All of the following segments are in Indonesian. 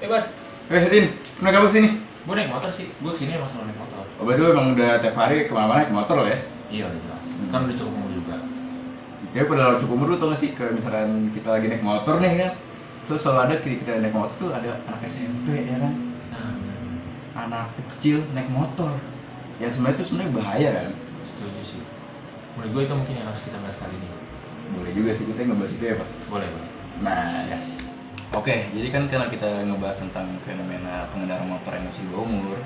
Bar, Din, naik apa sini? gue naik motor sih. Gue kesini emang selalu naik motor. Oh, berarti lu emang udah tiap hari kemana-mana naik motor lah ya? Iya udah jelas. Kan udah cukup umur juga. Tapi pada cukup umur lu tau gak sih, kayak misalkan kita lagi naik motor nih kan, terus selalu ada kita naik motor tuh ada anak SMP ya kan, Nah, anak kecil naik motor. Yang sebenarnya itu sebenarnya bahaya kan? setuju sih. Menurut gue itu mungkin yang harus kita bahas kali ini. Boleh juga sih kita ngebahas itu ya Pak. Boleh, Bang. Nah, yes. Oke, jadi kan karena kita ngebahas tentang fenomena pengendara motor yang masih di bawah umur,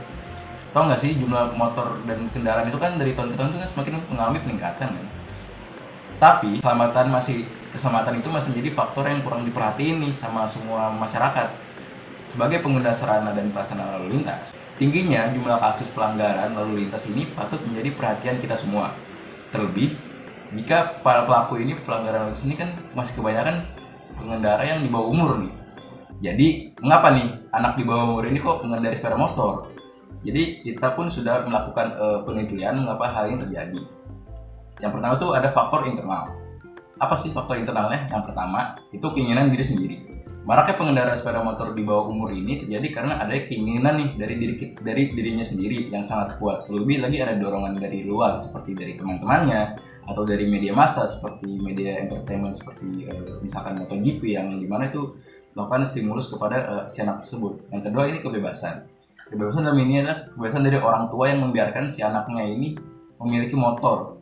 tau nggak sih jumlah motor dan kendaraan itu kan dari tahun ke tahun itu kan semakin mengalami peningkatan kan. Tapi keselamatan itu masih menjadi faktor yang kurang diperhatiin nih sama semua masyarakat. Sebagai pengguna sarana dan prasarana lalu lintas, tingginya jumlah kasus pelanggaran lalu lintas ini patut menjadi perhatian kita semua. Terlebih jika para pelaku ini pelanggaran lalu lintas ini kan masih kebanyakan pengendara yang di bawah umur nih. Jadi mengapa nih anak di bawah umur ini kok mengendarai sepeda motor? Jadi kita pun sudah melakukan penelitian mengapa hal ini terjadi. Yang pertama tuh ada faktor internal. Apa sih faktor internalnya? Yang pertama itu keinginan diri sendiri. Maraknya pengendara sepeda motor di bawah umur ini terjadi karena ada keinginan nih dari dirinya sendiri yang sangat kuat. Terlebih lagi ada dorongan dari luar seperti dari teman-temannya atau dari media massa seperti media entertainment seperti misalkan MotoGP yang dimana itu melakukan stimulus kepada si anak tersebut. Yang kedua ini kebebasan. Kebebasan dalam ini adalah kebebasan dari orang tua yang membiarkan si anaknya ini memiliki motor.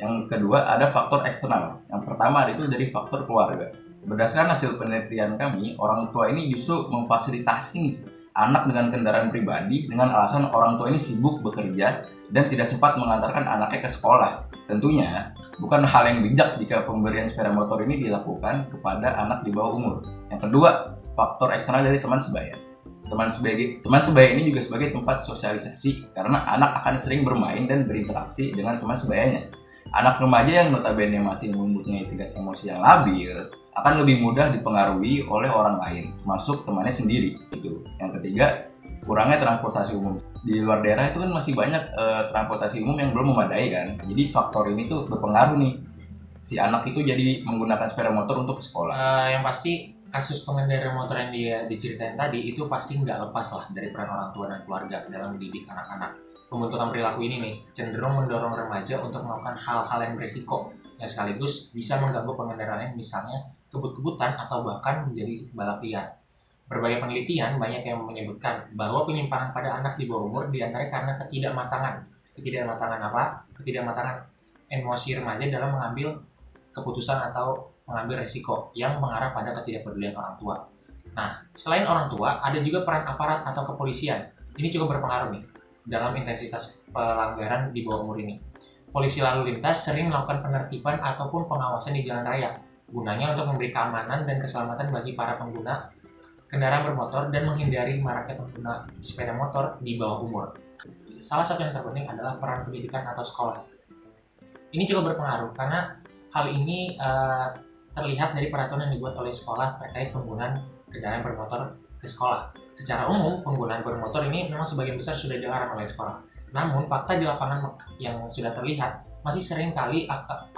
Yang kedua ada faktor eksternal. Yang pertama itu dari faktor keluarga. Berdasarkan hasil penelitian kami, orang tua ini justru memfasilitasi anak dengan kendaraan pribadi dengan alasan orang tua ini sibuk bekerja dan tidak sempat mengantarkan anaknya ke sekolah. Tentunya bukan hal yang bijak jika pemberian sepeda motor ini dilakukan kepada anak di bawah umur. Yang kedua, faktor eksternal dari teman sebaya. Teman sebaya ini juga sebagai tempat sosialisasi karena anak akan sering bermain dan berinteraksi dengan teman sebayanya. Anak remaja yang notabene masih mempunyai tingkat emosi yang labil akan lebih mudah dipengaruhi oleh orang lain, termasuk temannya sendiri. Gitu. Yang ketiga, kurangnya transportasi umum. Di luar daerah itu kan masih banyak transportasi umum yang belum memadai kan. Jadi faktor ini tuh berpengaruh nih. Si anak itu jadi menggunakan sepeda motor untuk ke sekolah. Yang pasti kasus pengendara motor yang dia diceritain tadi itu pasti nggak lepas lah dari peran orang tua dan keluarga dalam mendidik anak-anak. Pembentukan perilaku ini nih cenderung mendorong remaja untuk melakukan hal-hal yang beresiko yang sekaligus bisa mengganggu pengendaraannya, misalnya kebut-kebutan atau bahkan menjadi balap liar. Berbagai penelitian banyak yang menyebutkan bahwa penyimpangan pada anak di bawah umur diantaranya karena ketidakmatangan. Ketidakmatangan apa? Ketidakmatangan emosi remaja dalam mengambil keputusan atau mengambil resiko yang mengarah pada ketidakpedulian orang tua. Nah, selain orang tua, ada juga peran aparat atau kepolisian. Ini cukup berpengaruh nih dalam intensitas pelanggaran di bawah umur ini. Polisi lalu lintas sering melakukan penertiban ataupun pengawasan di jalan raya, gunanya untuk memberi keamanan dan keselamatan bagi para pengguna kendaraan bermotor dan menghindari maraknya pengguna sepeda motor di bawah umur. Salah satu yang terpenting adalah peran pendidikan atau sekolah. Ini cukup berpengaruh karena hal ini terlihat dari peraturan yang dibuat oleh sekolah terkait penggunaan kendaraan bermotor ke sekolah. Secara umum, penggunaan bermotor ini memang sebagian besar sudah dilarang oleh sekolah. Namun, fakta di lapangan yang sudah terlihat, masih sering kali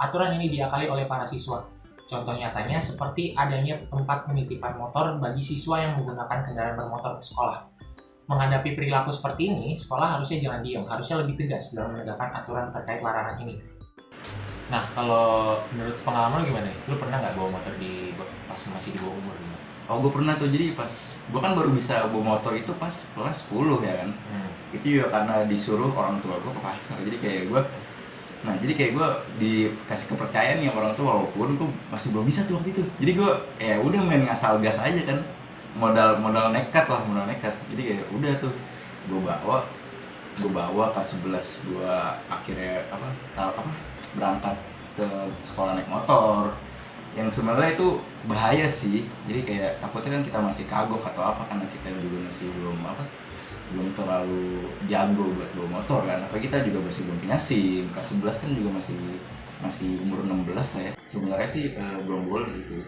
aturan ini diakali oleh para siswa. Contoh nyatanya seperti adanya tempat penitipan motor bagi siswa yang menggunakan kendaraan bermotor ke sekolah. Menghadapi perilaku seperti ini, sekolah harusnya jangan diam, harusnya lebih tegas dalam menegakkan aturan terkait larangan ini. Nah, kalau menurut pengalaman lu gimana? Lu pernah nggak bawa motor pas masih di bawah umur? Oh, gue pernah tuh. Jadi gue kan baru bisa bawa motor itu pas kelas 10 ya kan. Itu juga karena disuruh orang tua gue ke pasar. Jadi kayak gue dikasih kepercayaan nih orang tua walaupun gue masih belum bisa tuh waktu itu. Jadi gue ya udah main ngasal gas aja kan. Modal nekat. Jadi kayak udah tuh gue bawa kelas 11 gue akhirnya berangkat ke sekolah naik motor. Yang sebenarnya itu bahaya sih. Jadi kayak takutnya kan kita masih kagok atau apa karena kita dulu masih belum terlalu jago buat bawa motor kan. Apa kita juga masih belum punya SIM. Kelas 11 kan juga masih umur 16 lah ya. Sebenarnya sih belum boleh gitu.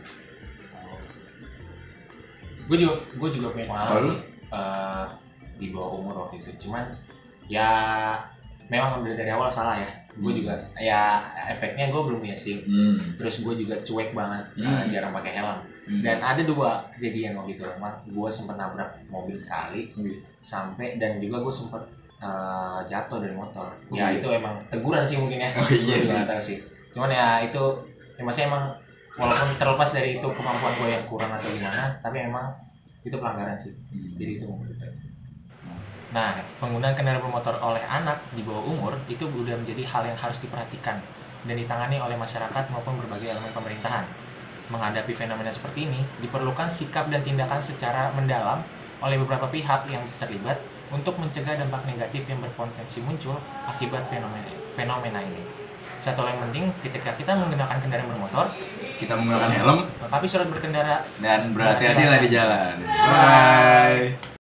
Gue juga punya pengalaman sih di bawah umur waktu itu. Cuman ya memang udah dari awal salah ya. Gue juga ya efeknya gue belum punya SIM. Terus gue juga cuek banget, jarang pakai helm. Dan ada 2 kejadian waktu itu. Emang gue sempet nabrak mobil sekali, sampai dan juga gue sempet jatuh dari motor. Ya itu emang teguran sih mungkin ya. Iya sih. Gak tahu sih. Cuman ya itu, ya maksudnya emang walaupun terlepas dari itu kemampuan gue yang kurang atau gimana, tapi emang itu pelanggaran sih. Jadi itu menurut gue. Nah, penggunaan kendaraan bermotor oleh anak di bawah umur itu sudah menjadi hal yang harus diperhatikan dan ditangani oleh masyarakat maupun berbagai elemen pemerintahan. Menghadapi fenomena seperti ini, diperlukan sikap dan tindakan secara mendalam oleh beberapa pihak yang terlibat untuk mencegah dampak negatif yang berpotensi muncul akibat fenomena ini. Satu hal yang penting, ketika kita menggunakan kendaraan bermotor, kita menggunakan helm, lengkapi surat berkendara, dan berhati-hatilah di jalan. Bye.